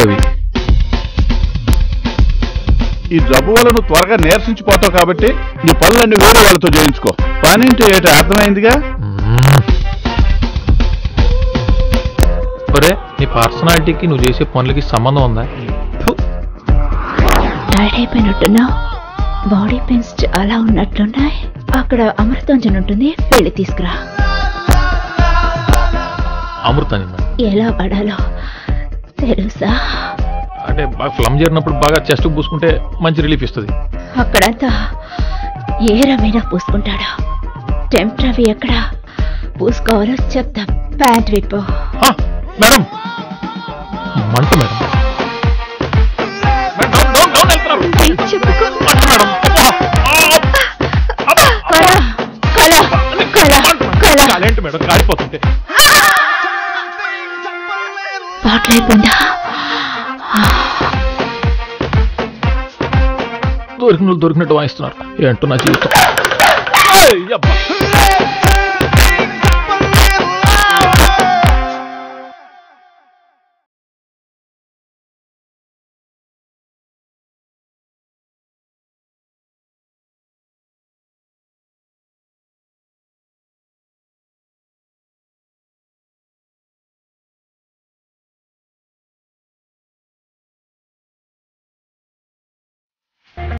రవి. ఈ జబ్బు వల్ల నువ్వు త్వరగా నీరసించిపోతావు కాబట్టి నీ పనులన్నీ వేరే వాళ్ళతో చేయించుకో. పనేంటి ఏటో అర్థమైందిగా. ఒరే, నీ పర్సనాలిటీకి నువ్వు చేసే పనులకి సంబంధం ఉందా? టైర్డ్ అయిపోయినట్టున్నావు. బాడీ పెయిన్స్ చాలా ఉన్నట్లున్నాయి. అక్కడ అమృతాంజన్ ఉంటుంది, వెళ్ళి తీసుకురా. అమృతాంజన్ ఎలా పడాలో తెలుసా? అంటే బాగా ఫ్లమ్ చేరినప్పుడు బాగా చెస్ట్ పూసుకుంటే మంచి రిలీఫ్ ఇస్తుంది. అక్కడంతా ఏ రమైనా పూసుకుంటాడు. టెంపరరీ ఎక్కడ పూసుకోవాలో చెప్తా. ప్యాంట్ విప్పు. మేడం మంట మేడం. ఏంటి మేడం కాలిపోతుంటే పాటలైపోయిందా? దొరికినట్టు వాయిస్తున్నారు. ఏంటో నా జీవితం.